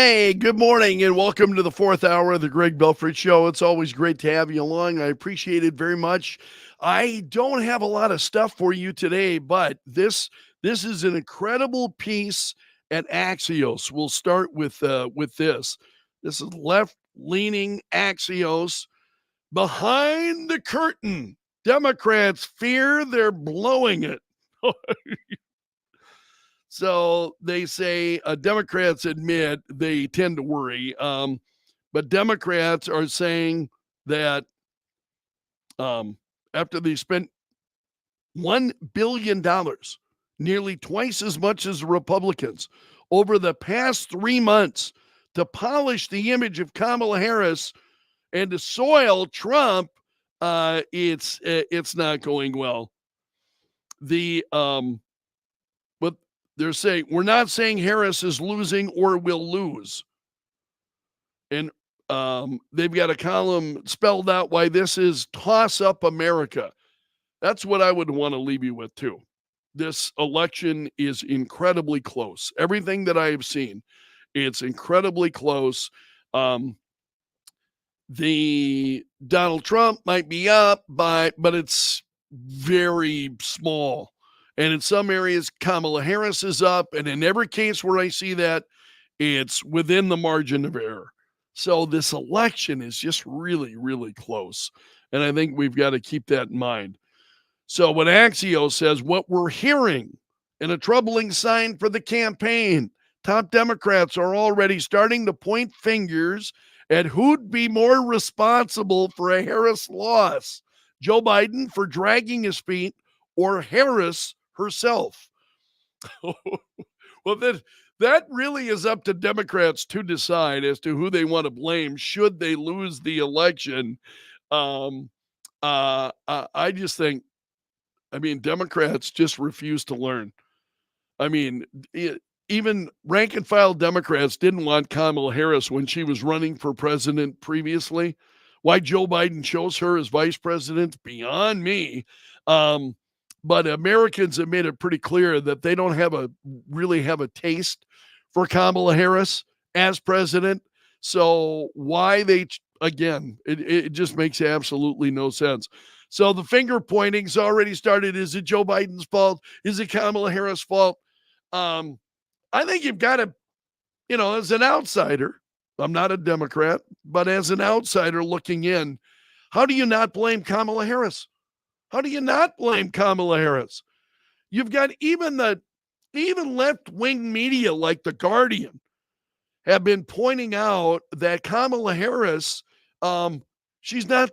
Hey, good morning and welcome to the fourth hour of the Greg Belfrage Show. It's always great to have you along. I appreciate it very much. I don't have a lot of stuff for you today, but this is an incredible piece at Axios. We'll start with this. This is left-leaning Axios behind the curtain. Democrats fear they're blowing it. So they say Democrats admit they tend to worry, but Democrats are saying that after they spent $1 billion, nearly twice as much as Republicans, over the past 3 months to polish the image of Kamala Harris and to soil Trump, it's not going well. But they're saying we're not saying Harris is losing or will lose. And they've got a column spelled out why this is toss up America. That's what I would want to leave you with, too. This election is incredibly close. Everything that I have seen, it's incredibly close. The Donald Trump might be up but it's very small. And in some areas, Kamala Harris is up. And in every case where I see that, it's within the margin of error. So this election is just really, really close. And I think we've got to keep that in mind. So what Axios says, what we're hearing, and a troubling sign for the campaign, top Democrats are already starting to point fingers at who'd be more responsible for a Harris loss, Joe Biden for dragging his feet or Harris herself. Well, that really is up to Democrats to decide as to who they want to blame should they lose the election. I just think, Democrats just refuse to learn. Even rank and file Democrats didn't want Kamala Harris when she was running for president previously. Why Joe Biden chose her as vice president, beyond me. But Americans have made it pretty clear that they don't really have a taste for Kamala Harris as president. So why it just makes absolutely no sense. So the finger pointing's already started. Is it Joe Biden's fault? Is it Kamala Harris' fault? I think you've got to, as an outsider, I'm not a Democrat, but as an outsider looking in, how do you not blame Kamala Harris? How do you not blame Kamala Harris? You've got even left-wing media like The Guardian have been pointing out that Kamala Harris, she's not,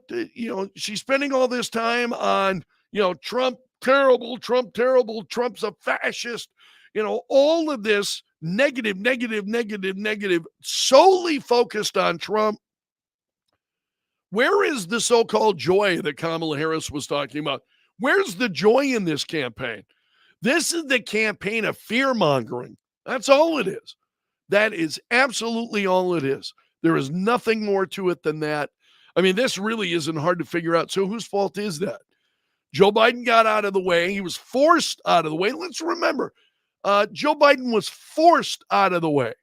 she's spending all this time on, Trump, terrible, Trump's a fascist, all of this negative, solely focused on Trump. Where is the so-called joy that Kamala Harris was talking about? Where's the joy in this campaign? This is the campaign of fear-mongering. That's all it is. That is absolutely all it is. There is nothing more to it than that. This really isn't hard to figure out. So whose fault is that? Joe Biden got out of the way. He was forced out of the way. Let's remember, Joe Biden was forced out of the way.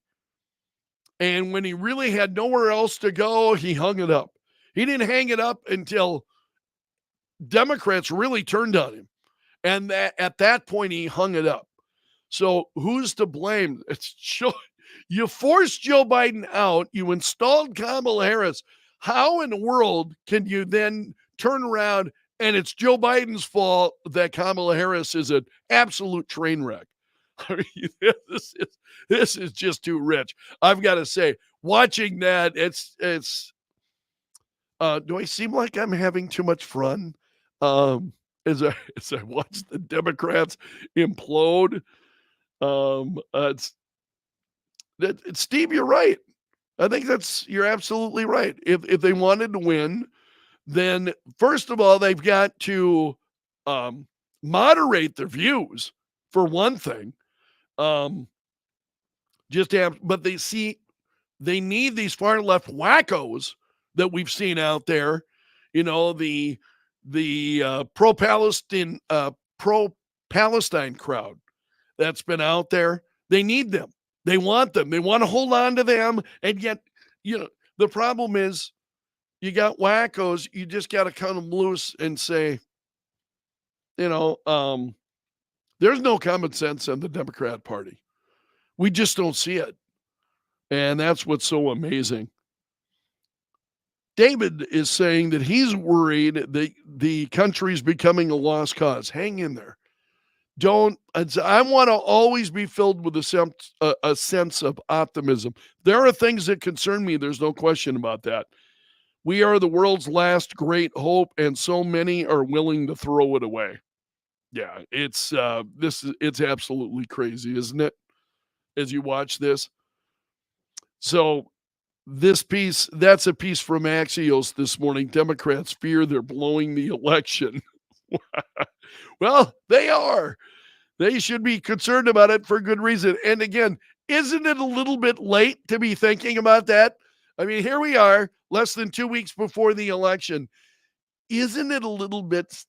And when he really had nowhere else to go, he hung it up. He didn't hang it up until Democrats really turned on him. And at that point, he hung it up. So who's to blame? You forced Joe Biden out. You installed Kamala Harris. How in the world can you then turn around and it's Joe Biden's fault that Kamala Harris is an absolute train wreck? This is just too rich. I've got to say, watching that, it's do I seem like I'm having too much fun as I watch the Democrats implode? Steve, you're right. I think you're absolutely right. If they wanted to win, then first of all, they've got to moderate their views for one thing. But they need these far left wackos that we've seen out there, the pro-Palestine crowd that's been out there. They need them. They want them. They want to hold on to them. And yet, the problem is you got wackos. You just got to cut them loose and say, you know, um, there's no common sense in the Democrat Party. We just don't see it. And that's what's so amazing. David is saying that he's worried that the country's becoming a lost cause. Hang in there. I want to always be filled with a sense of optimism. There are things that concern me. There's no question about that. We are the world's last great hope, and so many are willing to throw it away. Yeah, it's absolutely crazy, isn't it? As you watch this. So that's a piece from Axios this morning. Democrats fear they're blowing the election. Well, they are. They should be concerned about it for good reason. And again, isn't it a little bit late to be thinking about that? I mean, here we are, less than 2 weeks before the election. Isn't it a little bit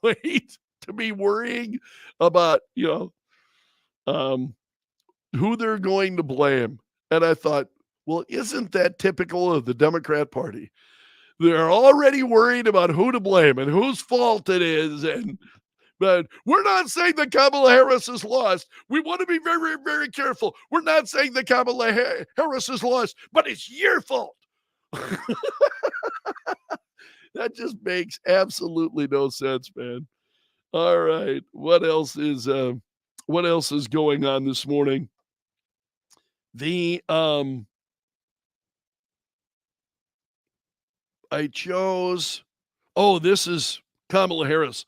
late to be worrying about, who they're going to blame? And I thought, well, isn't that typical of the Democrat Party? They're already worried about who to blame and whose fault it is. But we're not saying that Kamala Harris is lost. We want to be very, very careful. We're not saying that Kamala Harris is lost, but it's your fault. That just makes absolutely no sense, man. All right. What else is going on this morning? This is Kamala Harris.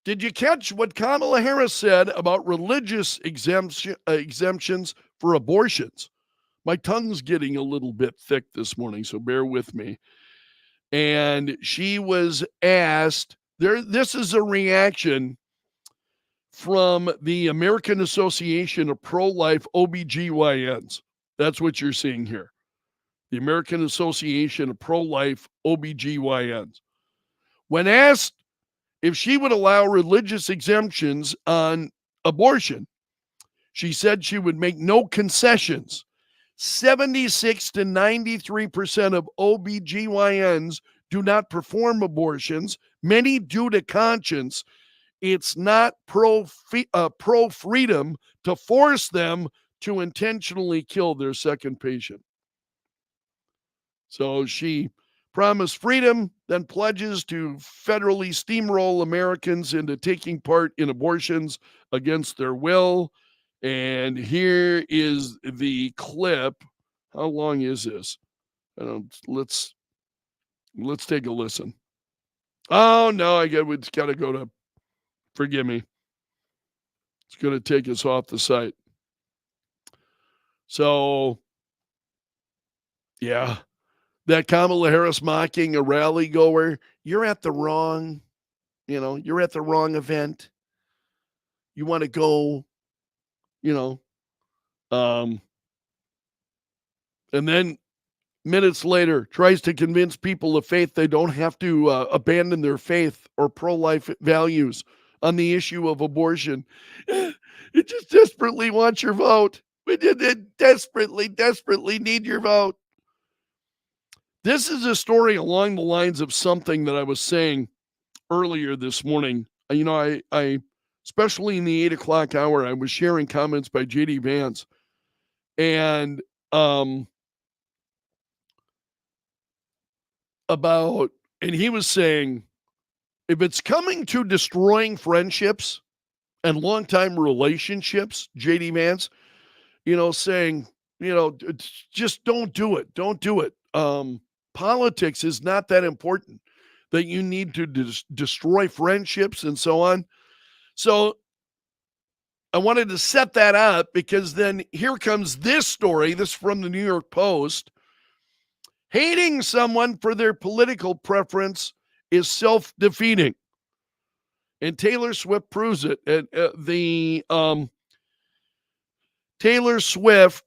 Did you catch what Kamala Harris said about religious exemptions for abortions? My tongue's getting a little bit thick this morning, so bear with me. And she was asked, this is a reaction from the American Association of Pro-Life OBGYNs. That's what you're seeing here. The American Association of Pro-Life OBGYNs. When asked if she would allow religious exemptions on abortion, she said she would make no concessions. 76 to 93% of OBGYNs do not perform abortions, many due to conscience. It's not pro-freedom to force them to intentionally kill their second patient. So she promised freedom, then pledges to federally steamroll Americans into taking part in abortions against their will. And here is the clip. How long is this? Let's take a listen. Oh no, it's got to go to. Forgive me. It's going to take us off the site. So, yeah, that Kamala Harris mocking a rally goer. You're at the wrong event. You want to go, and then minutes later tries to convince people of faith they don't have to abandon their faith or pro-life values on the issue of abortion. It just desperately wants your vote. We did desperately need your vote. This is a story along the lines of something that I was saying earlier this morning. I especially in the 8 o'clock hour, I was sharing comments by J.D. Vance. And he was saying, if it's coming to destroying friendships and longtime relationships, J.D. Vance, saying, just don't do it. Don't do it. Politics is not that important that you need to destroy friendships and so on. So I wanted to set that up because then here comes this story. This is from the New York Post. Hating someone for their political preference is self-defeating. And Taylor Swift proves it. Taylor Swift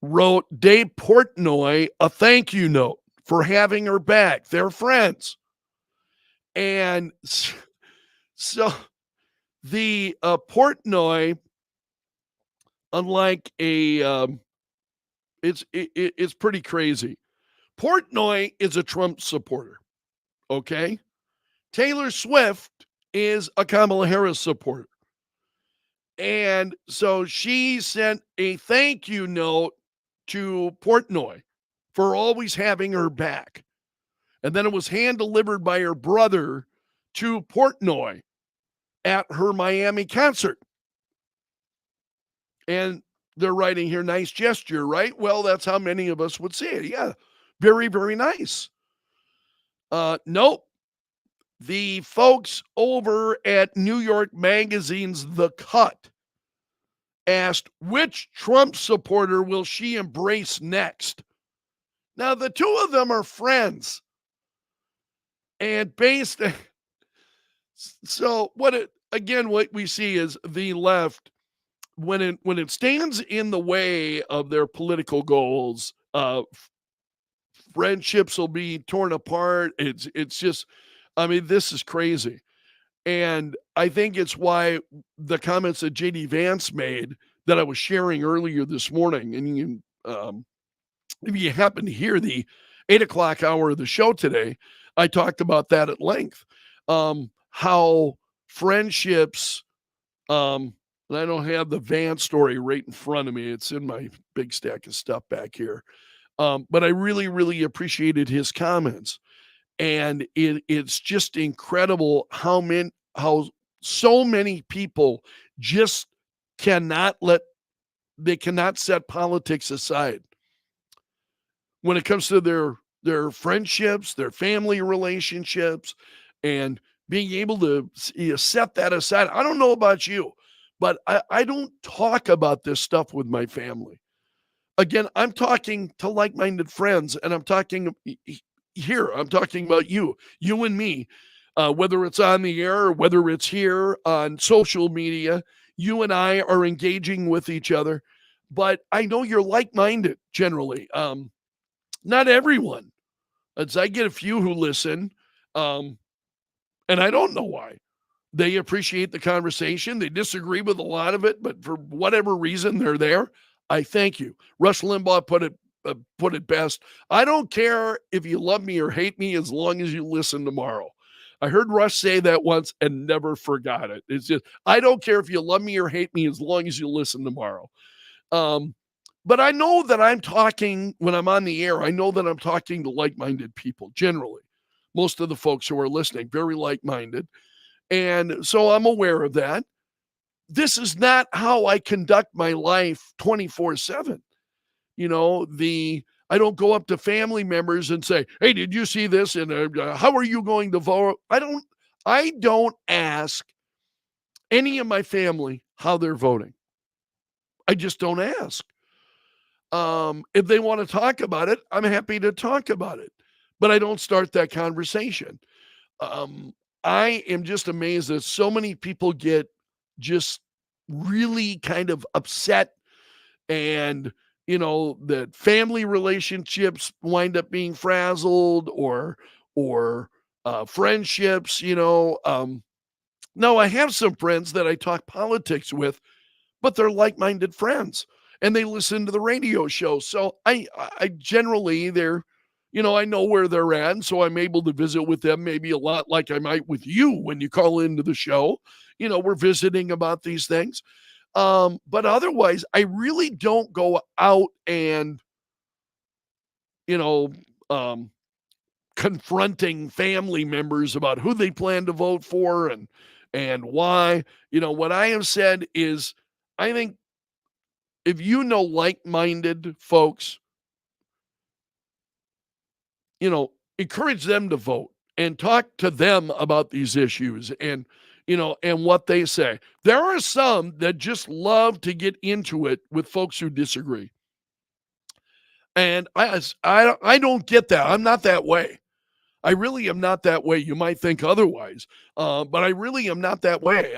wrote Dave Portnoy a thank you note for having her back. They're friends. And so the Portnoy unlike it's pretty crazy. Portnoy is a Trump supporter, okay? Taylor Swift is a Kamala Harris supporter. And so she sent a thank you note to Portnoy for always having her back. And then it was hand delivered by her brother to Portnoy at her Miami concert. And they're writing here, nice gesture, right? Well, that's how many of us would say it. Yeah, very, very nice. Nope. The folks over at New York Magazine's The Cut asked, which Trump supporter will she embrace next? Now, the two of them are friends. And based, so what we see is the left, when it stands in the way of their political goals, friendships will be torn apart. It's just, I mean, this is crazy. And I think it's why the comments that JD Vance made that I was sharing earlier this morning, and if you happen to hear the 8 o'clock hour of the show today, I talked about that at length. How friendships, and I don't have the Vance story right in front of me. It's in my big stack of stuff back here. But I really, really appreciated his comments. And it's just incredible how so many people just cannot set politics aside when it comes to their friendships, their family relationships, and being able to set that aside. I don't know about you, but I don't talk about this stuff with my family. Again, I'm talking to like-minded friends, and I'm talking about you and me, whether it's on the air or whether it's here on social media. You and I are engaging with each other, but I know you're like-minded generally. Not everyone. As I get a few who listen, and I don't know why. They appreciate the conversation. They disagree with a lot of it, but for whatever reason, they're there. I thank you. Rush Limbaugh put it best. I don't care if you love me or hate me as long as you listen tomorrow. I heard Rush say that once and never forgot it. It's just, I don't care if you love me or hate me as long as you listen tomorrow. But I know that I'm talking, when I'm on the air, I know that I'm talking to like-minded people generally. Most of the folks who are listening, very like-minded. And so I'm aware of that. This is not how I conduct my life 24/7. I don't go up to family members and say, "Hey, did you see this? And how are you going to vote?" I don't ask any of my family how they're voting. I just don't ask. If they want to talk about it, I'm happy to talk about it, but I don't start that conversation. Um, I am just amazed that so many people get just really kind of upset, and that family relationships wind up being frazzled, or friendships. No, I have some friends that I talk politics with, but they're like-minded friends and they listen to the radio show. So I generally, I know where they're at. And so I'm able to visit with them maybe a lot like I might with you when you call into the show. We're visiting about these things. But otherwise, I really don't go out and, you know, um, confronting family members about who they plan to vote for and why. What I have said is, I think if like-minded folks, encourage them to vote and talk to them about these issues and what they say. There are some that just love to get into it with folks who disagree. And I don't get that. I'm not that way. I really am not that way. You might think otherwise, but I really am not that way.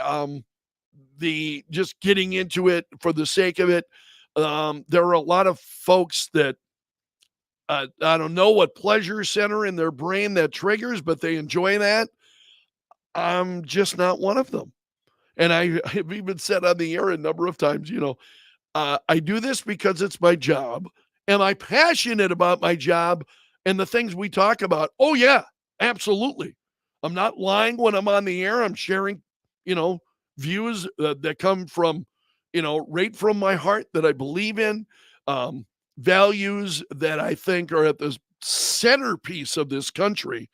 The just getting into it for the sake of it. There are a lot of folks that I don't know what pleasure center in their brain that triggers, but they enjoy that. I'm just not one of them. And I have even said on the air a number of times, I do this because it's my job. Am I passionate about my job and the things we talk about? Oh, yeah, absolutely. I'm not lying when I'm on the air. I'm sharing, you know, views that come from, right from my heart that I believe in, um, values that I think are at the centerpiece of this country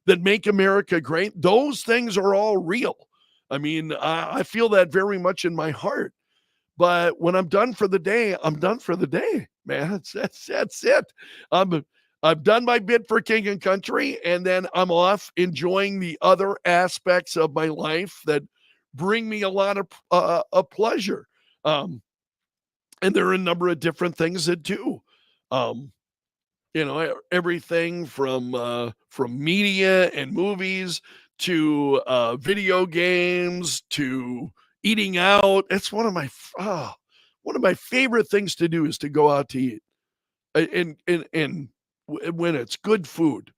that make America great. Those things are all real. I mean, I feel that very much in my heart. But when I'm done for the day, I'm done for the day, man. That's it. I'm I've done my bit for King and Country, and then I'm off enjoying the other aspects of my life that bring me a lot of pleasure. Um, and there are a number of different things that do. Um, everything from media and movies to video games to eating out. It's one of my favorite things to do is to go out to eat. And when it's good food,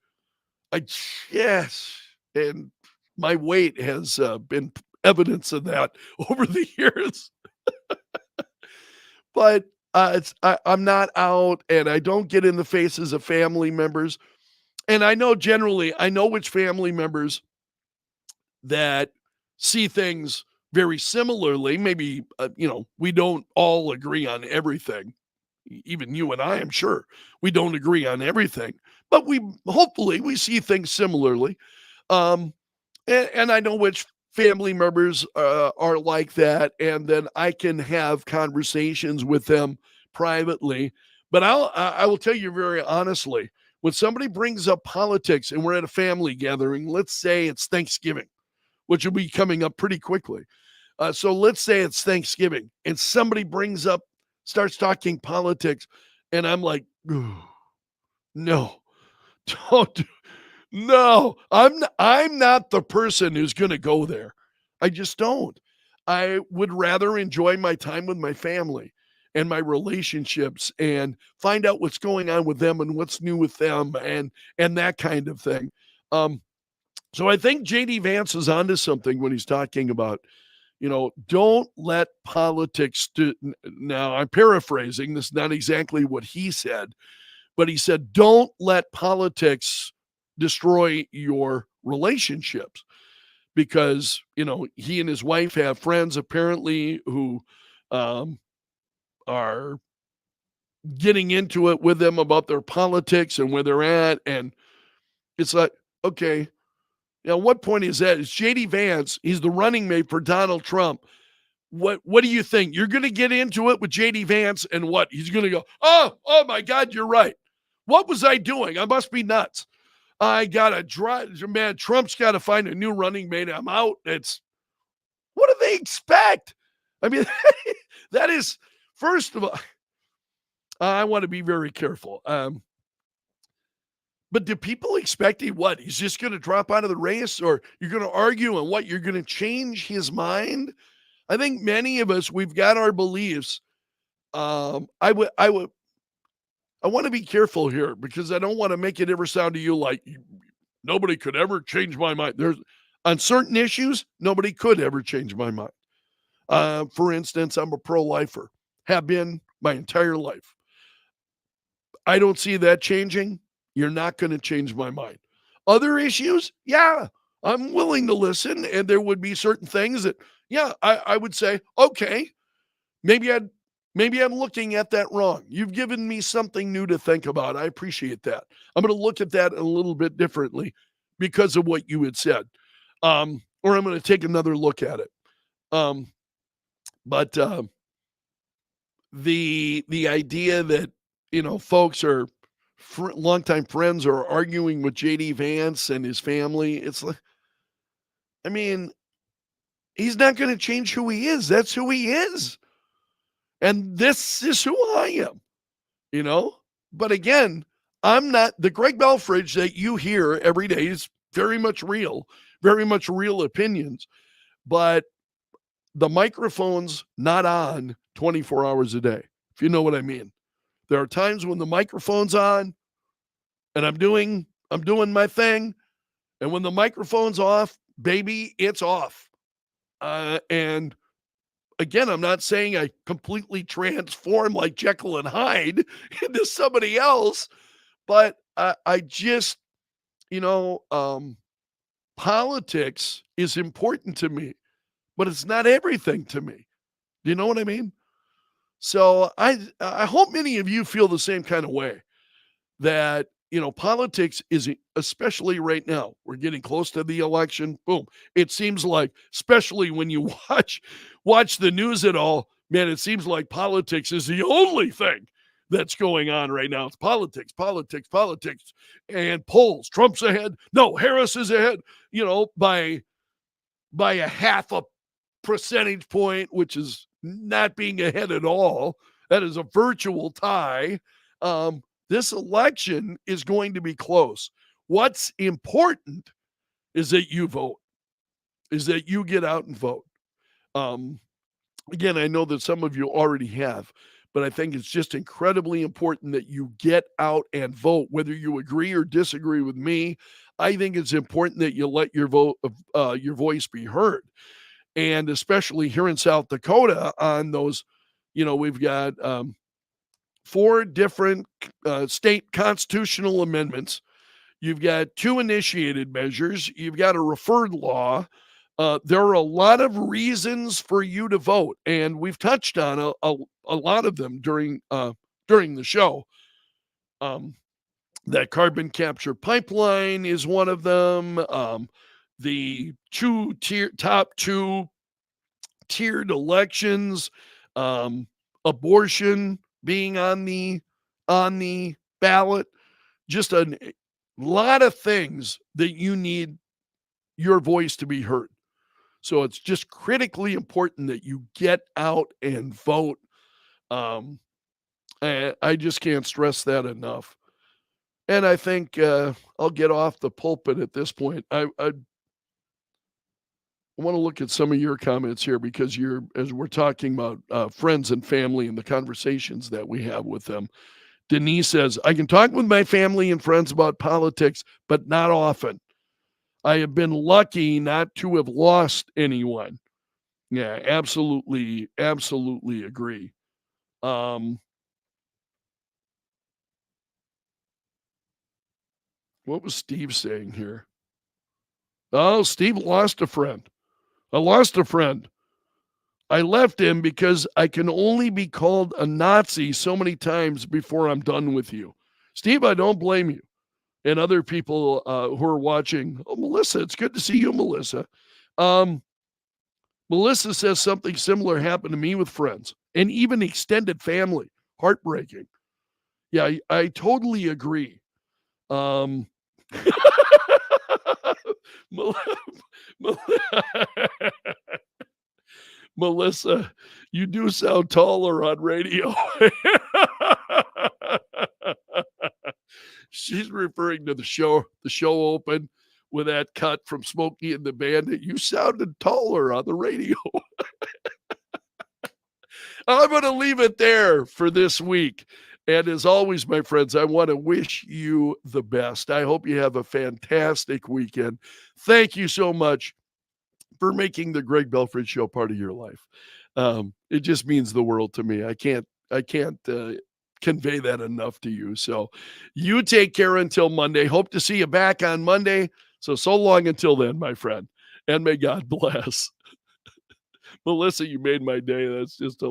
I yes, and my weight has been evidence of that over the years. But I'm not out, and I don't get in the faces of family members. And I know which family members that see things very similarly. Maybe, we don't all agree on everything. Even you and I am sure we don't agree on everything, but hopefully we see things similarly. Um, and I know which family members are like that, and then I can have conversations with them privately. But I will tell you very honestly, when somebody brings up politics and we're at a family gathering, let's say it's Thanksgiving, which will be coming up pretty quickly. So let's say it's Thanksgiving, and somebody starts talking politics, and I'm like, no, don't no, I'm not the person who's gonna go there. I just don't. I would rather enjoy my time with my family and my relationships and find out what's going on with them and what's new with them and that kind of thing. Um, so I think JD Vance is onto something when he's talking about, don't let politics now I'm paraphrasing, this is not exactly what he said, but he said, don't let politics destroy your relationships because, he and his wife have friends apparently who um, are getting into it with them about their politics and where they're at. And it's like, okay, now what point is that? It's JD Vance. He's the running mate for Donald Trump. What do you think? You're going to get into it with JD Vance and what? He's going to go, oh my God, you're right. What was I doing? I must be nuts. I got to drive. Man, Trump's got to find a new running mate. I'm out. What do they expect? I mean, that is, first of all, I want to be very careful. But do people expect he's just going to drop out of the race or you're going to argue and what? You're going to change his mind? I think many of us, we've got our beliefs. I want to be careful here because I don't want to make it ever sound to you like nobody could ever change my mind. There's on certain issues, nobody could ever change my mind. For instance, I'm a pro-lifer, have been my entire life. I don't see that changing. You're not going to change my mind. Other issues, yeah, I'm willing to listen, and there would be certain things that, yeah, I would say, okay, maybe I'm looking at that wrong. You've given me something new to think about. I appreciate that. I'm going to look at that a little bit differently because of what you had said. Or I'm going to take another look at it. But the idea that, folks are longtime friends are arguing with JD Vance and his family, it's like, I mean, he's not going to change who he is. That's who he is. And this is who I am. you know? But again, I'm not the Greg Belfrage that you hear every day is very much real opinions, but the microphone's not on 24 hours a day, if you know what I mean. There are times when the microphone's on and I'm doing my thing, and when the microphone's off, baby, it's off. And again, I'm not saying I completely transform like Jekyll and Hyde into somebody else, but I just, you know, politics is important to me, but it's not everything to me. Do you know what I mean? So I hope many of you feel the same kind of way that, politics is especially right now. We're getting close to the election. Boom. It seems like, especially when you watch the news at all, man, it seems like politics is the only thing that's going on right now. It's politics, politics, politics, and polls. Trump's ahead. No, Harris is ahead, by a half a percentage point, which is not being ahead at all. That is a virtual tie. This election is going to be close. What's important is that you vote, is that you get out and vote. Um, Again, I know that some of you already have, but I think it's just incredibly important that you get out and vote, whether you agree or disagree with me. I think it's important that you let your your voice be heard, and especially here in South Dakota on those, we've got 4 different state constitutional amendments. You've got 2 initiated measures. You've got a referred law. There are a lot of reasons for you to vote, and we've touched on a lot of them during the show. That carbon capture pipeline is one of them. The top 2 tiered elections, abortion being on the ballot, just a lot of things that you need your voice to be heard. So it's just critically important that you get out and vote. I just can't stress that enough. And I think I'll get off the pulpit at this point. I want to look at some of your comments here because as we're talking about friends and family and the conversations that we have with them. Denise says, I can talk with my family and friends about politics, but not often. I have been lucky not to have lost anyone. Yeah, absolutely, absolutely agree. What was Steve saying here? Oh, Steve lost a friend. I lost a friend. I left him because I can only be called a Nazi so many times before I'm done with you. Steve, I don't blame you. And other people who are watching. Oh, Melissa, it's good to see you, Melissa. Melissa says something similar happened to me with friends and even extended family. Heartbreaking. Yeah, I totally agree. Melissa, you do sound taller on radio. She's referring to the show open with that cut from Smokey and the Bandit. You sounded taller on the radio. I'm going to leave it there for this week. And as always, my friends, I want to wish you the best. I hope you have a fantastic weekend. Thank you so much for making the Greg Belfrage Show part of your life. It just means the world to me. I can't convey that enough to you. So you take care until Monday. Hope to see you back on Monday. So long until then, my friend. And may God bless. Melissa, you made my day. That's just a